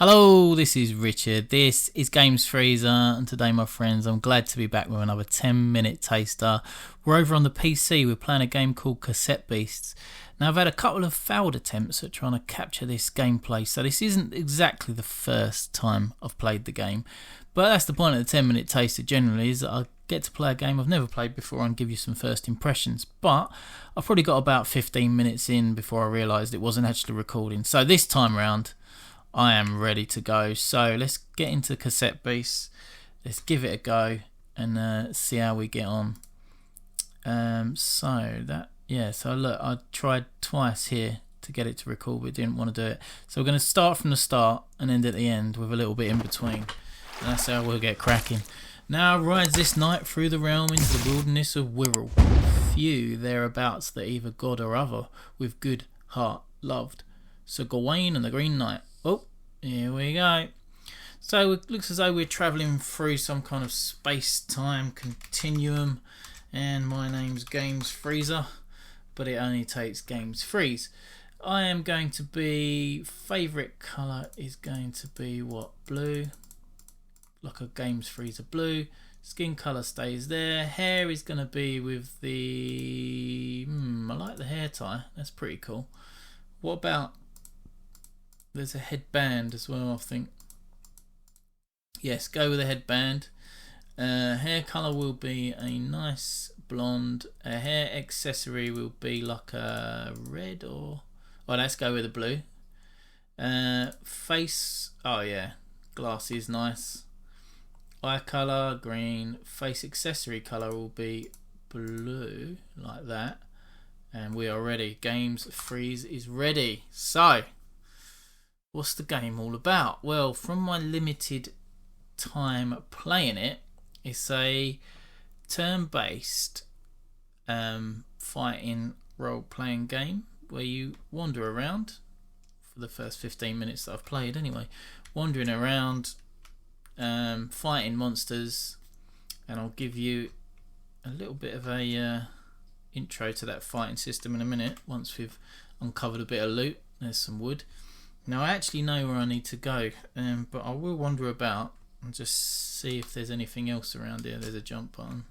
Hello, this is Richard. This is Games Freezer, and today, my friends, I'm glad to be back with another 10-minute taster. We're over on the PC. We're playing a game called Cassette Beasts. Now, I've had a couple of failed attempts at trying to capture this gameplay, so this isn't exactly the first time I've played the game. But that's the point of the 10-minute taster generally, is that I get to play a game I've never played before and give you some first impressions. But I've probably got about 15 minutes in before I realised it wasn't actually recording. So this time round, I am ready to go. So let's get into Cassette Beasts. Let's give it a go and see how we get on. So look, I tried twice here to get it to record, but didn't want to do it. So we're going to start from the start and end at the end with a little bit in between. And that's how we'll get cracking. Now rides this knight through the realm into the wilderness of Wirral. Few thereabouts that either god or other with good heart loved. Sir Gawain and the Green Knight. Oh, here we go. So it looks as though we're travelling through some kind of space-time continuum, and my name's Games Freezer, but it only takes Games Freeze. I am going to be, favourite colour is going to be what? Blue, like a Games Freezer blue. Skin colour stays there. Hair is going to be with the, I like the hair tie, that's pretty cool. What about, there's a headband as well, I think. Yes, go with a headband. Hair colour will be a nice blonde. A hair accessory will be like a red or... Oh, let's go with a blue. Face... Oh, yeah. Glasses, nice. Eye colour, green. Face accessory colour will be blue, like that. And we are ready. Games Freeze is ready. So... what's the game all about? Well, from my limited time playing it, it's a turn-based fighting role-playing game where you wander around for the first 15 minutes that I've played anyway. Wandering around, fighting monsters, and I'll give you a little bit of a intro to that fighting system in a minute once we've uncovered a bit of loot. There's some wood. Now I actually know where I need to go, but I will wander about and just see if there's anything else around here. There's a jump button.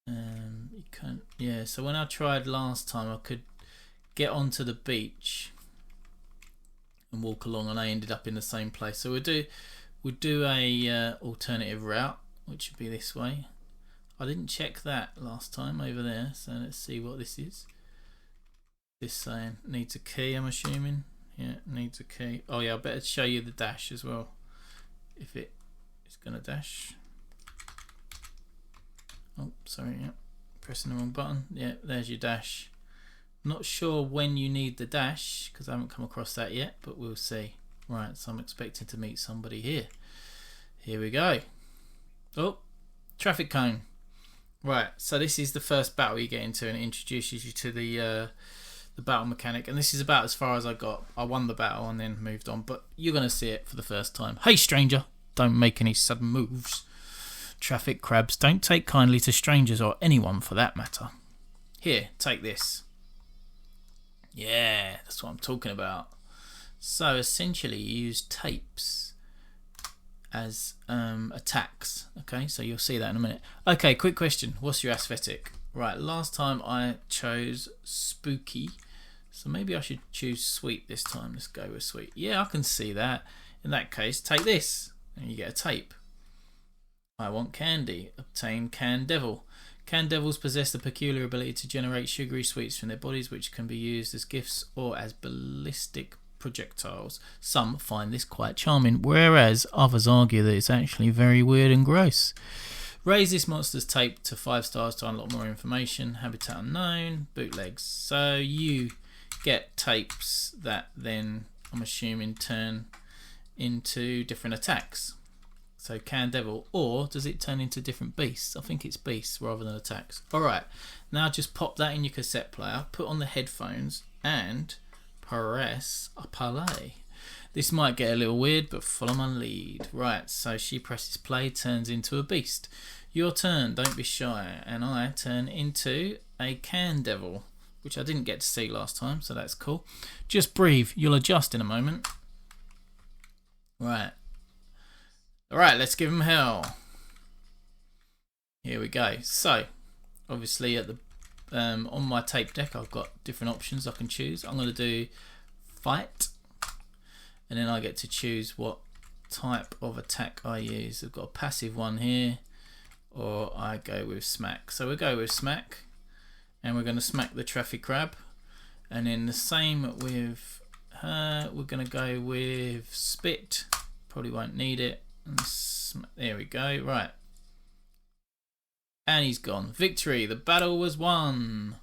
You can't. Yeah. So when I tried last time, I could get onto the beach and walk along, and I ended up in the same place. So we'll do a alternative route, which would be this way. I didn't check that last time over there, so let's see what this is. This saying needs a key, I'm assuming. Yeah, needs a key. Oh yeah, I better show you the dash as well, if it is gonna dash. Oh, sorry, yeah, pressing the wrong button. Yeah, there's your dash. Not sure when you need the dash because I haven't come across that yet, but we'll see. Right, so I'm expecting to meet somebody here. Here we go. Oh, traffic cone. Right, so this is the first battle you get into, and it introduces you to the battle mechanic, and this is about as far as I got. I won the battle and then moved on, but you're going to see it for the first time. Hey stranger, don't make any sudden moves. Traffic crabs don't take kindly to strangers, or anyone for that matter. Here, take this. Yeah, that's what I'm talking about. So essentially you use tapes as attacks. Okay, so you'll see that in a minute. Okay, quick question, what's your aesthetic? Right, last time I chose spooky, so maybe I should choose sweet this time. Let's go with sweet. Yeah, I can see that. In that case, take this and you get a tape. I want candy. Obtain Can Devil. Can Devils possess the peculiar ability to generate sugary sweets from their bodies, which can be used as gifts or as ballistic projectiles. Some find this quite charming, whereas others argue that it's actually very weird and gross. Raise this monster's tape to 5 stars to unlock more information. Habitat unknown. Bootlegs. So you get tapes that then, I'm assuming, turn into different attacks. So Can Devil, or does it turn into different beasts? I think it's beasts rather than attacks. Alright, now just pop that in your cassette player, put on the headphones, and press a play. This might get a little weird, but follow my lead. Right, so she presses play, turns into a beast. Your turn, don't be shy. And I turn into a Can Devil, which I didn't get to see last time, so that's cool. Just breathe, you'll adjust in a moment. Right. Alright, let's give him hell. Here we go. So, obviously at the on my tape deck I've got different options I can choose. I'm going to do fight, and then I get to choose what type of attack I use. I've got a passive one here, or I go with smack. So we'll go with smack, and we're going to smack the traffic crab. And then the same with her, we're going to go with spit. Probably won't need it. And there we go. Right. And he's gone. Victory. The battle was won.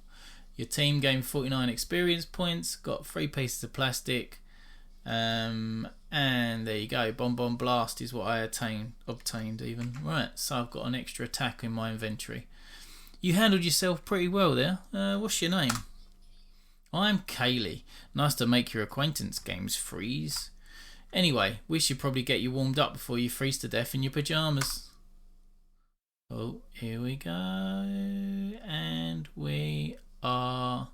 Your team gained 49 experience points. Got 3 pieces of plastic. And there you go. Bomb Bomb Blast is what I obtained even. Right. So I've got an extra attack in my inventory. You handled yourself pretty well there. What's your name? I'm Kaylee. Nice to make your acquaintance, Games Freeze. Anyway, we should probably get you warmed up before you freeze to death in your pajamas. Oh, here we go. And we are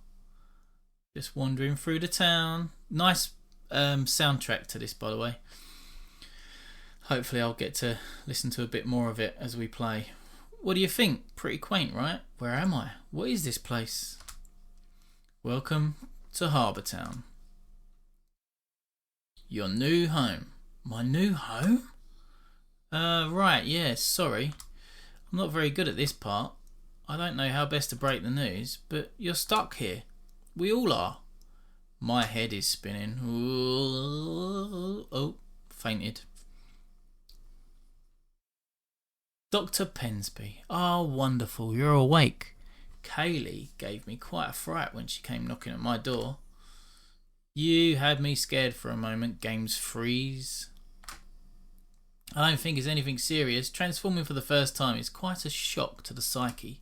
just wandering through the town. Nice soundtrack to this, by the way. Hopefully I'll get to listen to a bit more of it as we play. What do you think? Pretty quaint, right? Where am I? What is this place? Welcome to Harbour Town. Your new home. My new home? Right, yeah, sorry. I'm not very good at this part. I don't know how best to break the news, but you're stuck here. We all are. My head is spinning. Ooh, oh, fainted. Dr. Pensby. Oh, wonderful, you're awake. Kaylee gave me quite a fright when she came knocking at my door. You had me scared for a moment, Games Freeze. I don't think it's anything serious. Transforming for the first time is quite a shock to the psyche.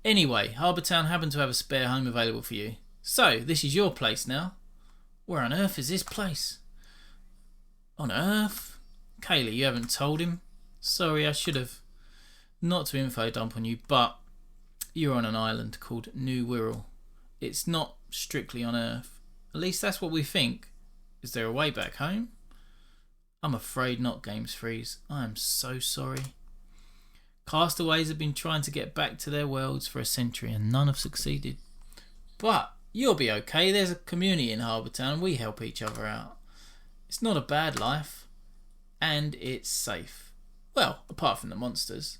Anyway, Harbour Town happened to have a spare home available for you. So, this is your place now. Where on earth is this place? On Earth? Kaylee, you haven't told him? Sorry, I should have. Not to info dump on you, but you're on an island called New Wirral. It's not strictly on Earth. At least that's what we think. Is there a way back home? I'm afraid not, Games Freeze. I am so sorry. Castaways have been trying to get back to their worlds for a century and none have succeeded. But you'll be okay. There's a community in Harbour Town. We help each other out. It's not a bad life. And it's safe. Well, apart from the monsters.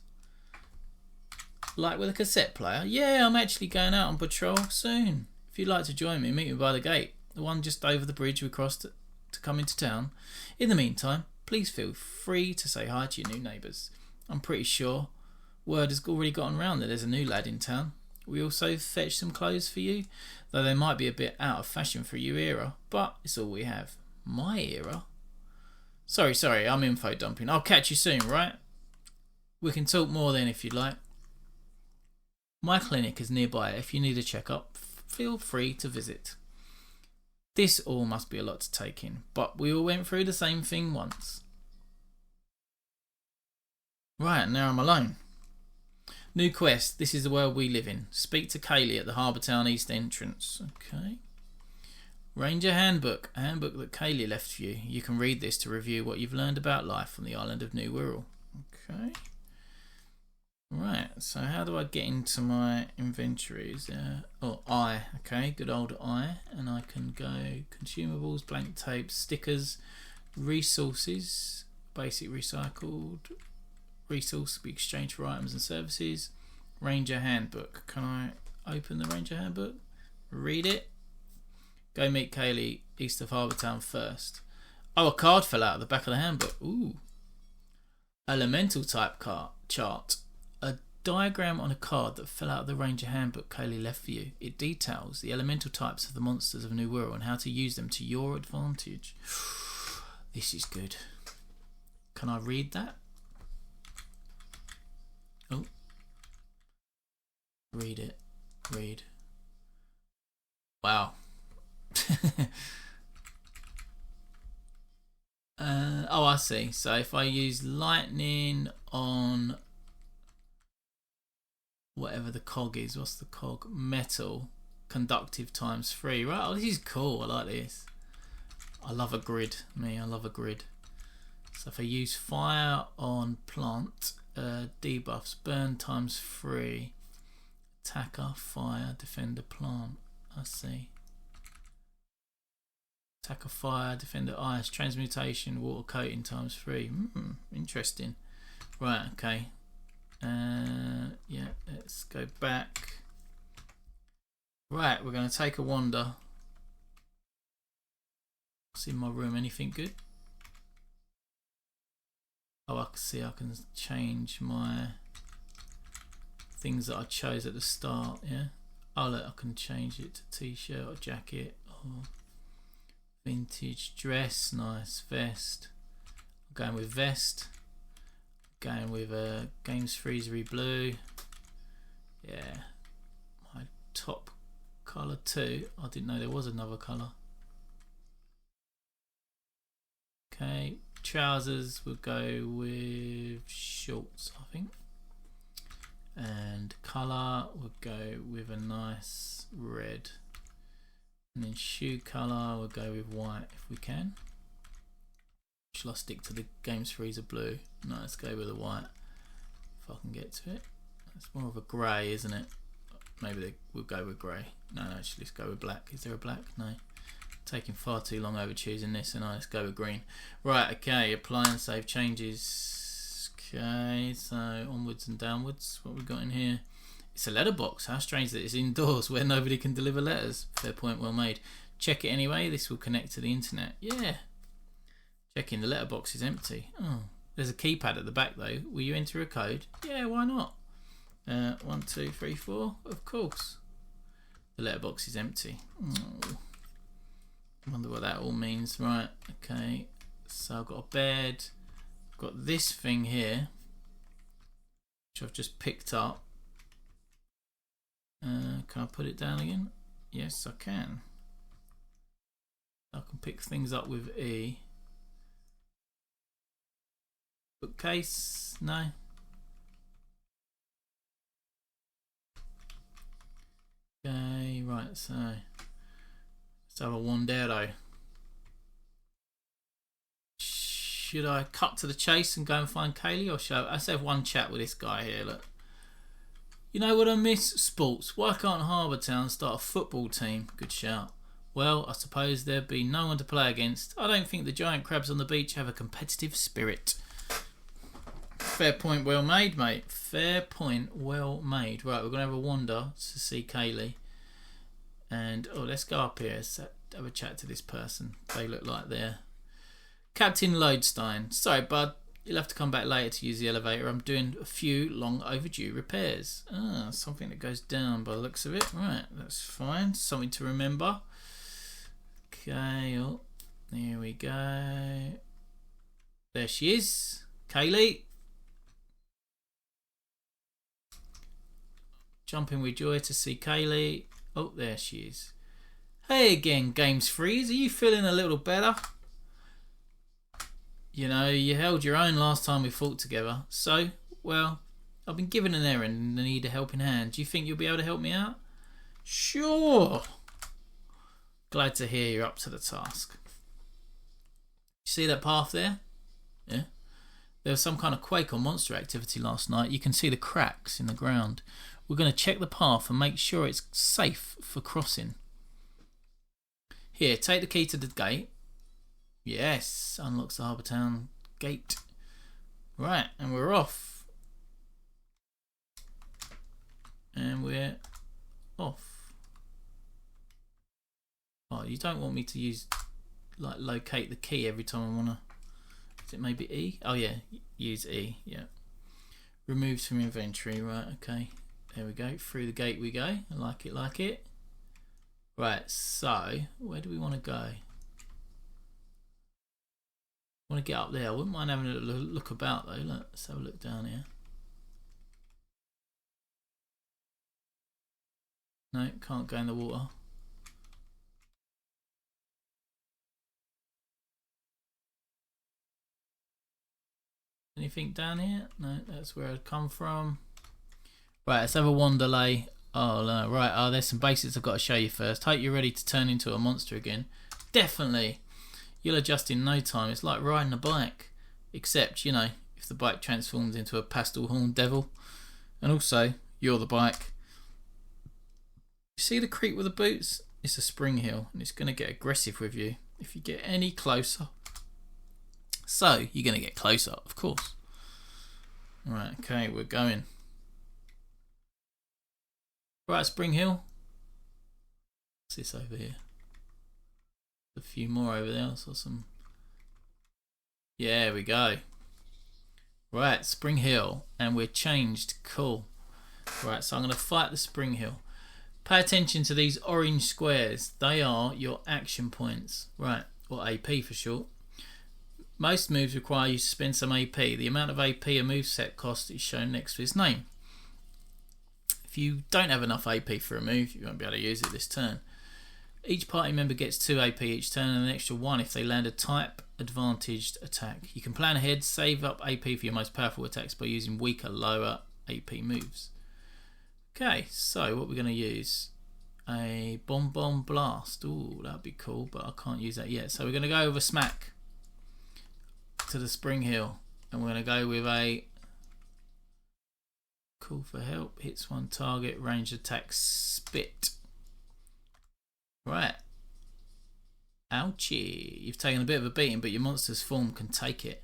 Like with a cassette player. Yeah, I'm actually going out on patrol soon. If you'd like to join me, meet me by the gate. The one just over the bridge we crossed to come into town. In the meantime, please feel free to say hi to your new neighbours. I'm pretty sure word has already gotten round that there's a new lad in town. We also fetched some clothes for you, though they might be a bit out of fashion for your era, but it's all we have. My era? Sorry, I'm info dumping. I'll catch you soon, right? We can talk more then if you'd like. My clinic is nearby. If you need a checkup, feel free to visit. This all must be a lot to take in, but we all went through the same thing once. Right, now I'm alone. New quest. This is the world we live in. Speak to Kaylee at the Harbour Town East entrance. Okay. Ranger Handbook. A handbook that Kaylee left for you. You can read this to review what you've learned about life on the island of New Wirral. Okay. Right, so how do I get into my inventories? I, okay, good old I, and I can go consumables, blank tapes, stickers, resources, basic recycled, resource be exchanged for items and services, Ranger Handbook. Can I open the Ranger Handbook? Read it? Go meet Kaylee east of Harbour Town first. Oh, a card fell out of the back of the handbook. Ooh. Elemental type chart. A diagram on a card that fell out of the Ranger Handbook Kaylee left for you. It details the elemental types of the monsters of New Wirral and how to use them to your advantage. This is good. Can I read that? Oh. Read it. Read. Wow. Oh, I see. So if I use lightning on whatever the cog is, what's the cog? Metal, conductive times 3. Right, oh, this is cool. I like this. I love a grid. I love a grid. So if I use fire on plant, debuffs, burn ×3, attacker, fire, defender, plant. I see. Attacker, fire, defender, ice, transmutation, water coating ×3. Interesting. Right, okay. Yeah, let's go back. Right, we're going to take a wander. See in my room, anything good? Oh, I can see I can change my things that I chose at the start, yeah? Oh, look, I can change it to t-shirt or jacket or vintage dress, nice, vest. I'm going with vest. Going with a Games Freezery blue. Yeah, my top colour too. I didn't know there was another colour. Okay, trousers we'll go with shorts, I think. And colour we'll go with a nice red. And then shoe colour we'll go with white if we can. Shall I stick to the Games Freezer blue? No, let's go with the white if I can get to it. It's more of a grey, isn't it? Maybe we'll go with grey. No, actually let's go with black. Is there a black? No. Taking far too long over choosing this, and let's go with green. Right, okay, apply and save changes. Okay, so onwards and downwards. What we got in here? It's a letterbox. How strange that it's indoors where nobody can deliver letters. Fair point, well made. Check it anyway. This will connect to the internet. Yeah. Checking the letterbox is empty. Oh, there's a keypad at the back though. Will you enter a code? Yeah, why not? 1, 2, 3, 4. Of course. The letterbox is empty. Oh. Wonder what that all means. Right, okay, so I've got a bed, I've got this thing here which I've just picked up. Can I put it down again? Yes, I can. I can pick things up with E. Bookcase, no. Okay, right, so let's have a wandero. Should I cut to the chase and go and find Kaylee, or should let's have one chat with this guy here? Look, you know what I miss? Sports. Why can't Harbour Town start a football team? Good shout. Well, I suppose there'd be no one to play against. I don't think the giant crabs on the beach have a competitive spirit. Fair point, well made, mate. Fair point, well made. Right, we're gonna have a wander to see Kaylee. And let's go up here. Let's have a chat to this person. They look like they're Captain Lodestein. Sorry, bud. You'll have to come back later to use the elevator. I'm doing a few long overdue repairs. Ah, something that goes down by the looks of it. Right, that's fine. Something to remember. Okay, there we go. There she is. Kaylee. Jumping with joy to see Kaylee. Oh, there she is. Hey again, Games Freeze. Are you feeling a little better? You know, you held your own last time we fought together. So, well, I've been given an errand and I need a helping hand. Do you think you'll be able to help me out? Sure. Glad to hear you're up to the task. You see that path there? Yeah. There was some kind of quake or monster activity last night. You can see the cracks in the ground. We're going to check the path and make sure it's safe for crossing. Here, take the key to the gate. Yes, unlocks the Harbour Town gate. Right, and we're off. And we're off. Oh, you don't want me to use, like, locate the key every time I want to... Is it maybe E? Oh yeah, use E, yeah. Removed from inventory, right, okay. There we go, through the gate we go. I like it, like it. Right, so, where do we want to go? I want to get up there. I wouldn't mind having a look about though. Let's have a look down here. No, can't go in the water. Anything down here? No, that's where I'd come from. Right, let's have a wanderlay. Oh, no, right. Oh, there's some basics I've got to show you first. Hope you're ready to turn into a monster again. Definitely. You'll adjust in no time. It's like riding a bike. except, you know, if the bike transforms into a pastel horn devil, and also you're the bike. You see the creak with the boots? It's a spring heel, and it's going to get aggressive with you if you get any closer. So you're going to get closer, of course. Right, okay, we're going. Right, spring heel. What's this over here? A few more over there. I saw some. Yeah, there we go. Right, spring heel, and we're changed. Cool. Right, so I'm going to fight the spring heel. Pay attention to these orange squares. They are your action points. Right, or AP for short. Most moves require you to spend some AP. The amount of AP a moveset costs is shown next to its name. If you don't have enough AP for a move, you won't be able to use it this turn. Each party member gets 2 AP each turn and an extra 1 if they land a type advantaged attack. You can plan ahead, save up AP for your most powerful attacks by using weaker, lower AP moves. Okay, so what we're going to use, a Bomb Blast. Ooh, that'd be cool, but I can't use that yet. So we're going to go over Smack to the spring heel, and we're going to go with a Call for Help, hits one target, ranged attack, Spit. Right. Ouchie. You've taken a bit of a beating, but your monster's form can take it.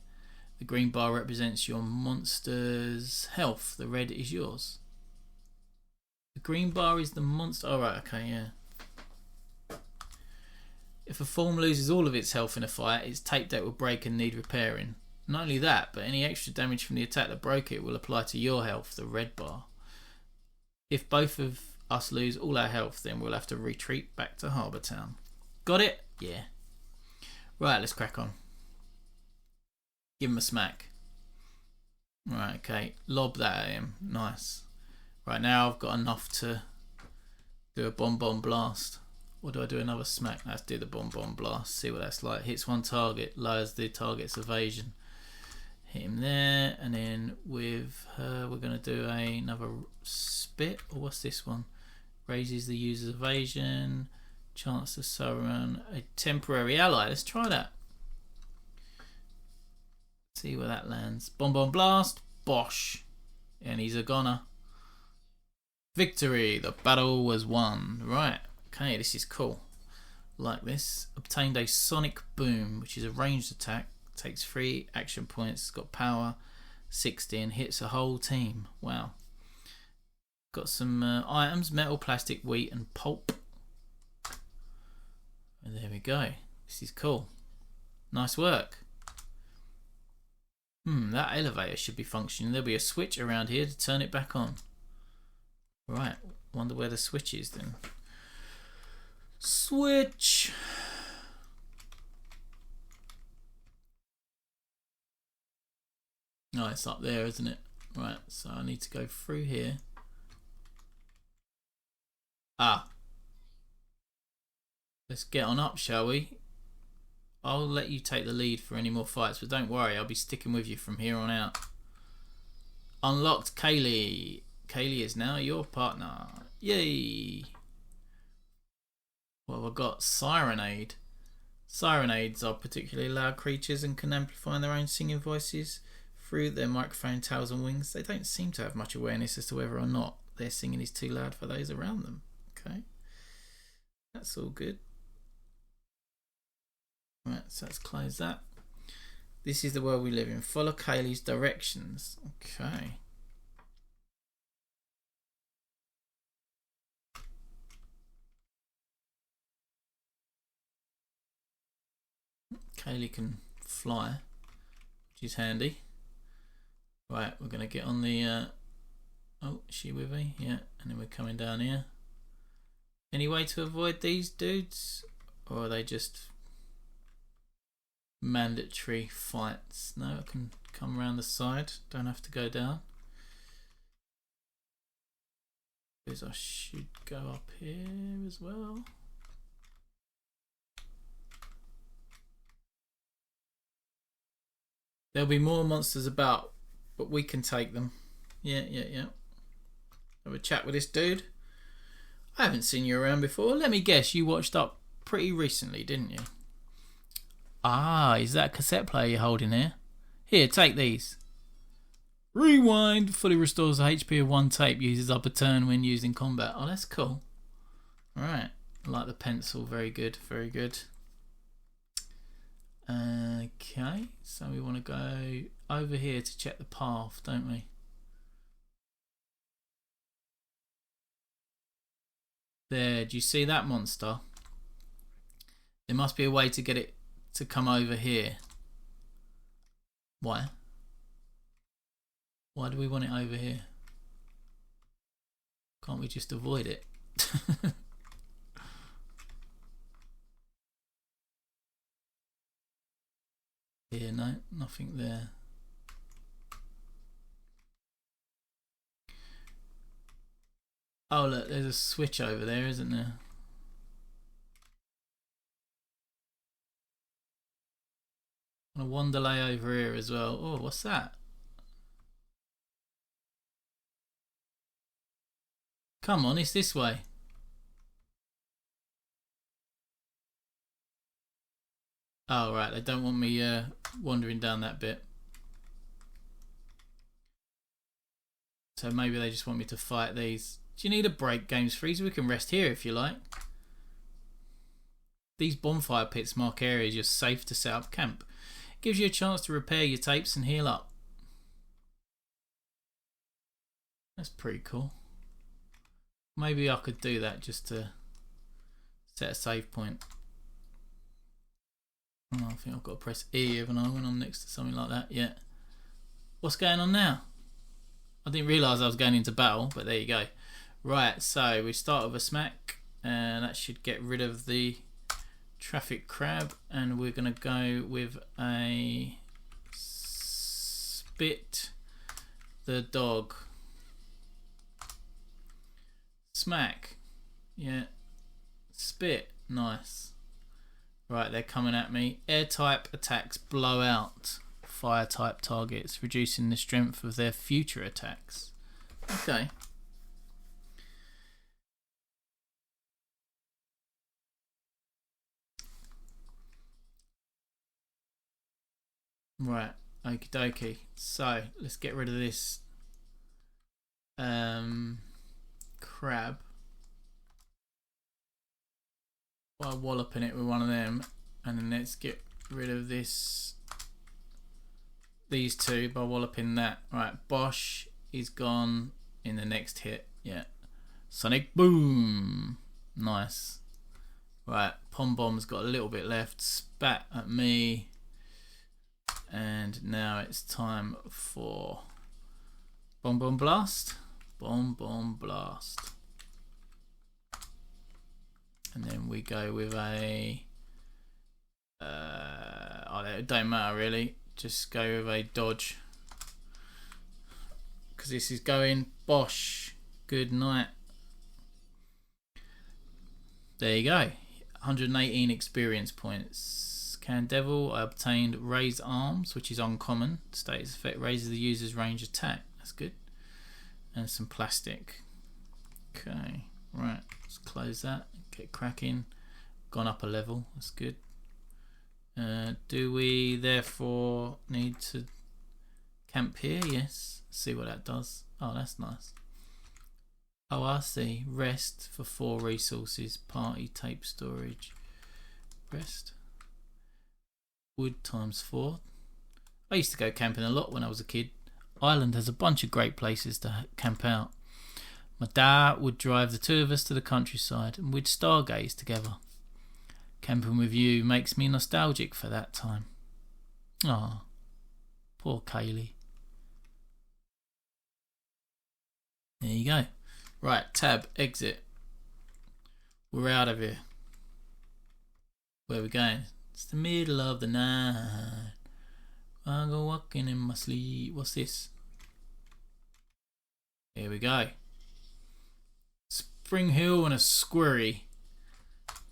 The green bar represents your monster's health. The red is yours. The green bar is the monster. Oh, right, okay, yeah. If a form loses all of its health in a fight, its tape deck will break and need repairing. Not only that, but any extra damage from the attack that broke it will apply to your health, the red bar. If both of us lose all our health, then we'll have to retreat back to Harbour Town. Got it? Yeah. Right, let's crack on. Give him a smack. Right, okay. Lob that at him. Nice. Right, now I've got enough to do a Bomb Blast. Or do I do another smack? Let's do the Bomb Blast. See what that's like. Hits one target, lowers the target's evasion. Hit him there, and then with her we're going to do another Spit. Or what's this one? Raises the user's evasion. Chance to summon a temporary ally. Let's try that. See where that lands. Bomb Blast. Bosh. And he's a goner. Victory. The battle was won. Right. Okay, this is cool. Like this. Obtained a Sonic Boom, which is a ranged attack. Takes 3 action points. It's got power 60 and hits a whole team. Wow. Got some items. Metal, plastic, wheat and pulp. And there we go. This is cool. Nice work. That elevator should be functioning. There'll be a switch around here to turn it back on. Right. Wonder where the switch is then. Switch. Oh, it's up there, isn't it? Right, so I need to go through here. Ah. Let's get on up, shall we? I'll let you take the lead for any more fights, but don't worry, I'll be sticking with you from here on out. Unlocked Kaylee. Kaylee is now your partner. Yay! What have I got? Sirenade. Sirenades are particularly loud creatures and can amplify their own singing voices through their microphone tails and wings. They don't seem to have much awareness as to whether or not their singing is too loud for those around them. Okay. That's all good. Right, so let's close that. This is the world we live in. Follow Kaylee's directions. Okay. Kaylee can fly, which is handy. Right, we're going to get on the... oh, is she with me? Yeah, and then we're coming down here. Any way to avoid these dudes? Or are they just mandatory fights? No, I can come around the side. Don't have to go down. Because I should go up here as well. There'll be more monsters about, but we can take them. Yeah. Have a chat with this dude. I haven't seen you around before. Let me guess, you watched up pretty recently, didn't you? Ah, is that a cassette player you're holding here? Here, take these. Rewind fully restores the HP of one tape. Uses up a turn when used in combat. Oh, that's cool. Alright. I like the pencil. Very good. Very good. Okay. So we want to go over here to check the path, don't we? There. Do you see that monster? There must be a way to get it to come over here. Why? Why do we want it over here? Can't we just avoid it? Here, no, nothing there. Oh look, there's a switch over there, isn't there? And a Wanderlei over here as well. Oh, what's that? Come on, it's this way. Oh, right, they don't want me wandering down that bit. So maybe they just want me to fight these. Do you need a break, Games Freezer? We can rest here if you like. These bonfire pits mark areas you're safe to set up camp. Gives you a chance to repair your tapes and heal up. That's pretty cool. Maybe I could do that just to set a save point. Oh, I think I've got to press E when I'm next to something like that. Yeah. What's going on now? I didn't realise I was going into battle, but there you go. Right, so we start with a smack, and that should get rid of the traffic crab, and we're going to go with a spit the dog. Smack. Yeah. Spit. Nice. Right, they're coming at me. Air type attacks blow out fire type targets, reducing the strength of their future attacks. Okay. Right, okie dokie. So let's get rid of this crab by walloping it with one of them, and then let's get rid of these two by walloping that. Right, Bosch is gone in the next hit. Yeah, Sonic Boom. Nice. Right, Pom Bomb's got a little bit left. Spat at me. And now it's time for Bomb Bomb Blast. Bomb Bomb Blast. And then we go with a it don't matter really, just go with a dodge, because this is going Bosch. Good night. There you go. 118 experience points. Can Devil, I obtained Raise Arms, which is uncommon. Status effect raises the user's range attack. That's good. And some plastic. Okay, right, let's close that. Get cracking. Gone up a level. That's good. Do we therefore need to camp here? Yes. See what that does. Oh, that's nice. Oh, I see. Rest for 4 resources. Party tape storage. Rest. Wood times 4. I used to go camping a lot when I was a kid. Ireland has a bunch of great places to camp out. My dad would drive the two of us to the countryside and we'd stargaze together. Camping with you makes me nostalgic for that time. Ah, poor Kaylee. There you go. Right, tab, exit. We're out of here. Where are we going? It's the middle of the night. I go walking in my sleep. What's this? Here we go. Spring Hill and a Squirry.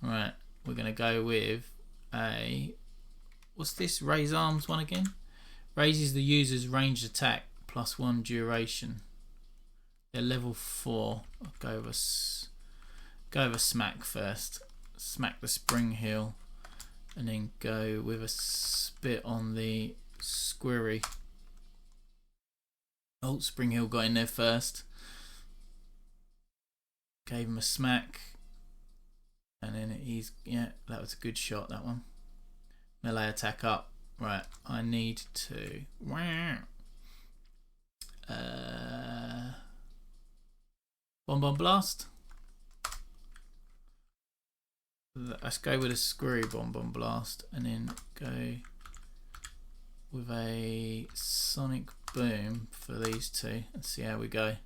Right, we're going to go with a... What's this? Raise Arms one again? Raises the user's ranged attack plus 1 duration. They're level 4. I'll go with a smack first. Smack the Spring Hill. And then go with a spit on the Squirry. squirry. Oh, Spring Hill got in there first. Gave him a smack. And then he's, yeah, that was a good shot, that one. Melee attack up. Right, I need to... Bomb Blast. Let's go with a Screwy Bomb Blast. And then go with a Sonic Boom for these two. Let's see how we go.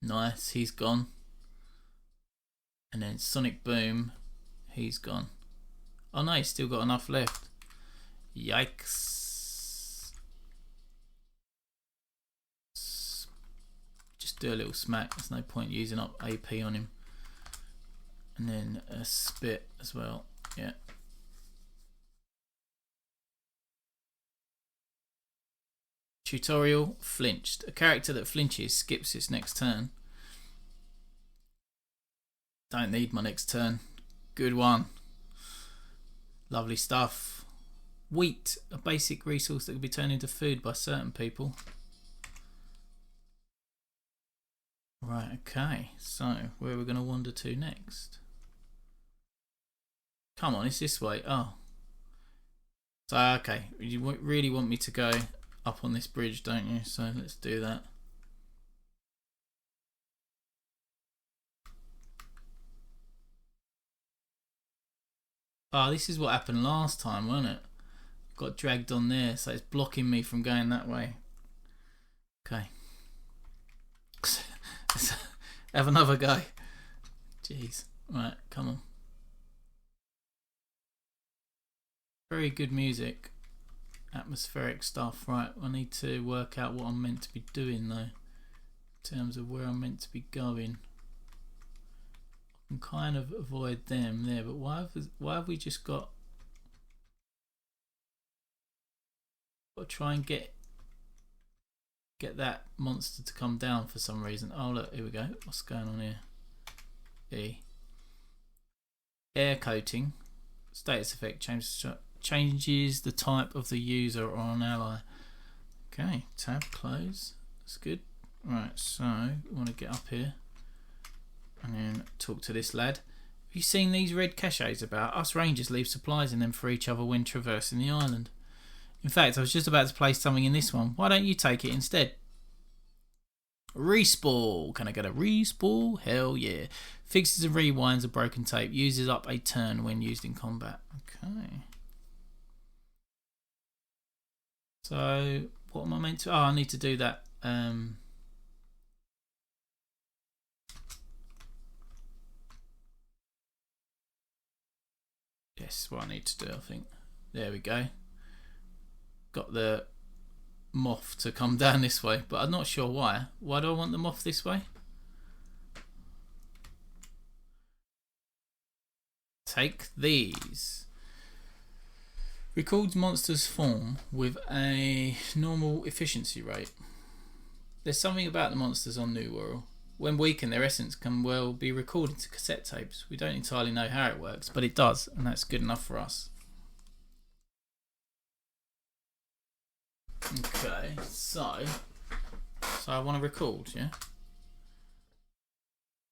Nice, he's gone. And then Sonic Boom, he's gone. Oh no, he's still got enough left. Yikes. Just do a little smack, there's no point using up AP on him. And then a spit as well, yeah. Tutorial, flinched. A character that flinches skips its next turn. Don't need my next turn. Good one. Lovely stuff. Wheat, a basic resource that can be turned into food by certain people. Right, okay. So, where are we going to wander to next? Come on, it's this way. Oh. So, okay. You really want me to go up on this bridge, don't you? So let's do that. Oh, this is what happened last time, wasn't it? Got dragged on there, so it's blocking me from going that way. Okay. Let's have another go. Jeez. Right, come on. Very good music. Atmospheric stuff. Right, I need to work out what I'm meant to be doing though, in terms of where I'm meant to be going. I can kind of avoid them there, but why have we just got to try and get that monster to come down for some reason? Oh look, here we go. What's going on here? E. Air coating. Status effect changes the type of the user or an ally. Okay, tab close. That's good. Right, so we want to get up here and then talk to this lad. Have you seen these red caches about? Us rangers leave supplies in them for each other when traversing the island. In fact, I was just about to place something in this one. Why don't you take it instead? Respawn. Can I get a respawn? Hell yeah. Fixes and rewinds a broken tape. Uses up a turn when used in combat. Okay. So, what am I meant to... Oh, I need to do that. Yes, what I need to do, I think. There we go. Got the moth to come down this way, but I'm not sure why. Why do I want the moth this way? Take these. Records monsters' form with a normal efficiency rate. There's something about the monsters on New World. When weakened, their essence can well be recorded to cassette tapes. We don't entirely know how it works, but it does, and that's good enough for us. Okay, so I want to record, yeah?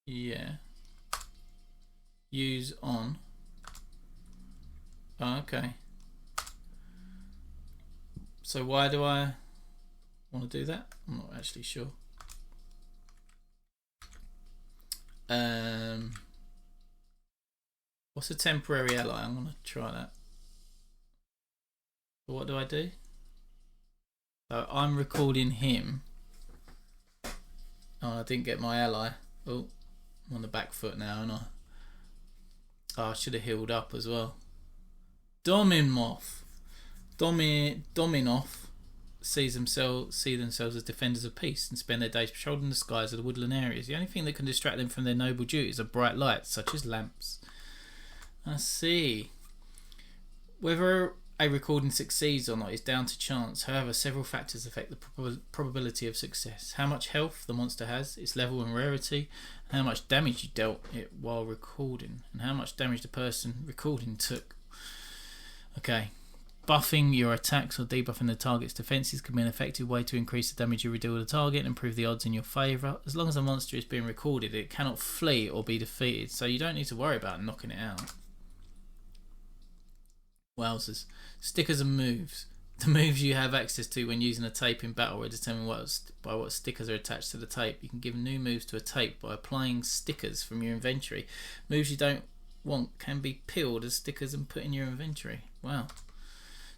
Yeah. Use on. Oh, okay. So why do I want to do that? I'm not actually sure. What's a temporary ally? I'm going to try that. So what do I do? So I'm recording him. Oh, I didn't get my ally. Oh, I'm on the back foot now, aren't I? Oh, I should have healed up as well. Dominoff see themselves as defenders of peace and spend their days patrolling the skies of the woodland areas. The only thing that can distract them from their noble duties are bright lights, such as lamps. I see. Whether a recording succeeds or not is down to chance. However, several factors affect the probability of success. How much health the monster has, its level and rarity, how much damage you dealt it while recording, and how much damage the person recording took. Okay. Buffing your attacks or debuffing the target's defenses can be an effective way to increase the damage you deal with the target and improve the odds in your favour. As long as a monster is being recorded, it cannot flee or be defeated, so you don't need to worry about knocking it out. Wowzers. Stickers and moves. The moves you have access to when using a tape in battle are determined by what stickers are attached to the tape. You can give new moves to a tape by applying stickers from your inventory. Moves you don't want can be peeled as stickers and put in your inventory. Wow.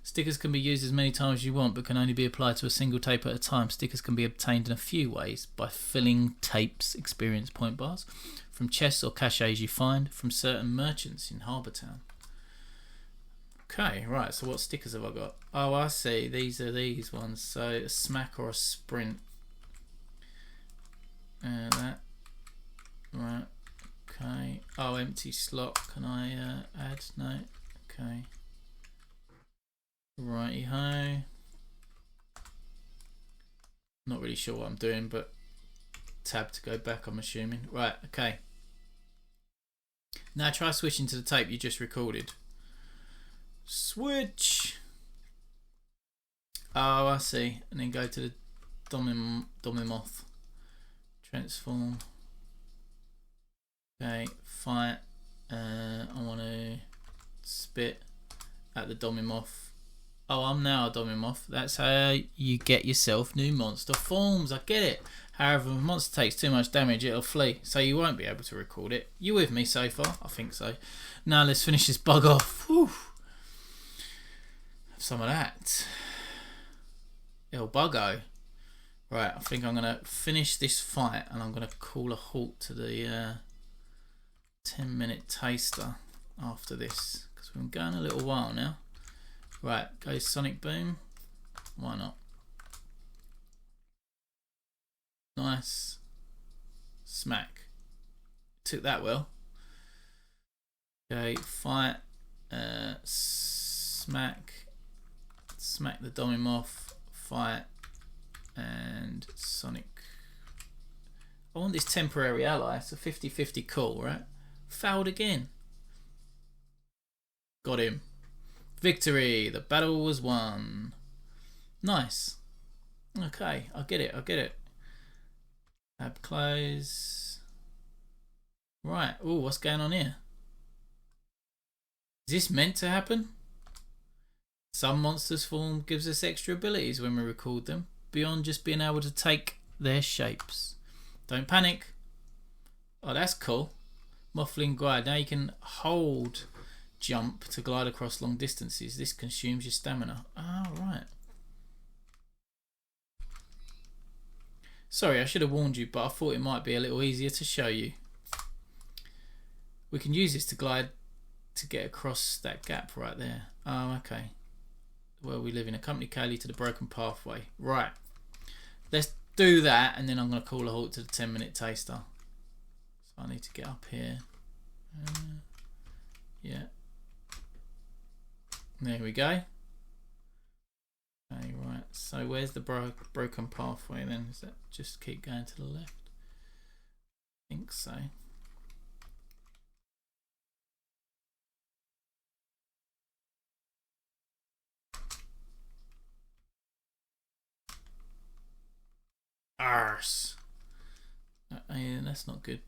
Stickers can be used as many times as you want, but can only be applied to a single tape at a time. Stickers can be obtained in a few ways: by filling tapes, experience point bars, from chests or caches you find, from certain merchants in Harbour Town. Okay, right, so what stickers have I got? Oh, I see, these are these ones. So a smack or a sprint. That. Right, okay. Oh, empty slot, can I add? No, okay. Righty ho. Not really sure what I'm doing, but tab to go back, I'm assuming. Right, okay. Now try switching to the tape you just recorded. Switch. Oh, I see. And then go to the Domimoth. Transform. Okay, fight. I want to spit at the Domimoth. Oh, I'm now a Domimoth. That's how you get yourself new monster forms. I get it. However, if a monster takes too much damage, it'll flee. So you won't be able to record it. You with me so far? I think so. Now let's finish this bug off. Whew. Have some of that. El Buggo. Right, I think I'm going to finish this fight and I'm going to call a halt to the 10-minute taster after this. Because we've been going a little while now. Right, go Sonic Boom. Why not? Nice. Smack. Took that well. Okay, fight. Smack. Smack the Domimoth. Fight. And Sonic. I want this temporary ally. It's a 50-50 call, right? Fouled again. Got him. Victory! The battle was won. Nice. Okay, I get it, I get it. Tab close. Right, ooh, what's going on here? Is this meant to happen? Some monsters' form gives us extra abilities when we record them, beyond just being able to take their shapes. Don't panic. Oh, that's cool. Muffling glide. Now you can hold jump to glide across long distances. This consumes your stamina. Ah, right. Sorry, I should have warned you, but I thought it might be a little easier to show you. We can use this to glide to get across that gap right there. Oh, okay. Well, we live in. Accompany Kaylee to the broken pathway. Right. Let's do that, and then I'm going to call a halt to the 10-minute taster. So I need to get up here. Yeah. There we go. Okay, right. So where's the broken pathway then? Does that just keep going to the left? I think so. Arse. Yeah, that's not good.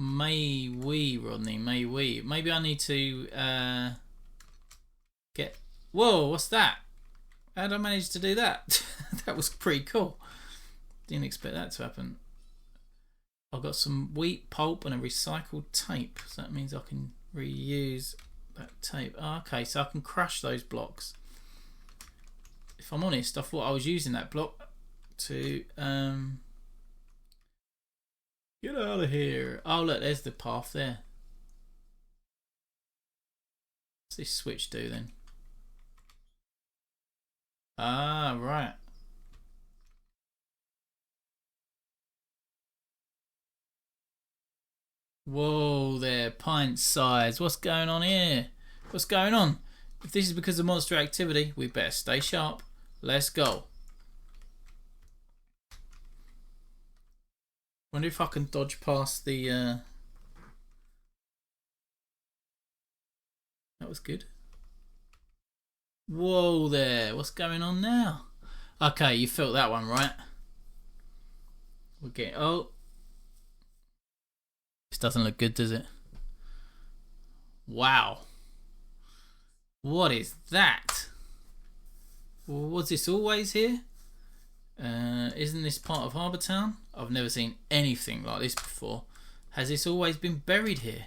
May we, Rodney? May we? Maybe I need to get. Whoa! What's that? How did I manage to do that? That was pretty cool. Didn't expect that to happen. I've got some wheat pulp and a recycled tape, so that means I can reuse that tape. Oh, okay, so I can crush those blocks. If I'm honest, I thought I was using that block to get out of here. Oh look, there's the path there. What's this switch do then? Ah, right. Whoa there, pint size. What's going on here? What's going on? If this is because of monster activity, we better stay sharp. Let's go. Wonder if I can dodge past the That was good. Whoa there, what's going on now? Okay, you felt that one, right? We're getting... Oh. This doesn't look good, does it? Wow. What is that? Was this always here? Isn't this part of Harbour Town? I've never seen anything like this before. Has this always been buried here?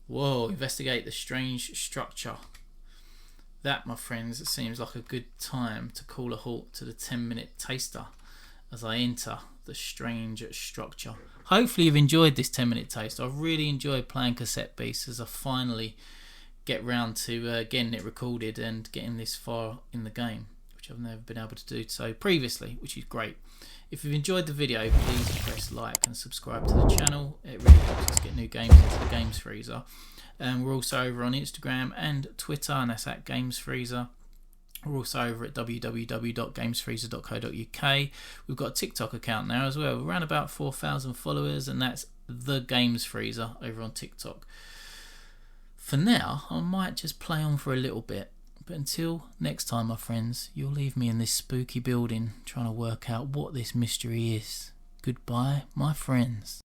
Whoa, investigate the strange structure. That, my friends, seems like a good time to call a halt to the 10-minute taster as I enter the strange structure. Hopefully you've enjoyed this 10-minute taster. I've really enjoyed playing Cassette Beasts as I finally get round to getting it recorded and getting this far in the game, which I've never been able to do so previously, which is great. If you've enjoyed the video, please press like and subscribe to the channel. It really helps us get new games into the Games Freezer. We're also over on Instagram and Twitter, and that's at Games Freezer. We're also over at www.gamesfreezer.co.uk. We've got a TikTok account now as well. We're around about 4,000 followers, and that's the Games Freezer over on TikTok. For now, I might just play on for a little bit. But until next time, my friends, you'll leave me in this spooky building trying to work out what this mystery is. Goodbye, my friends.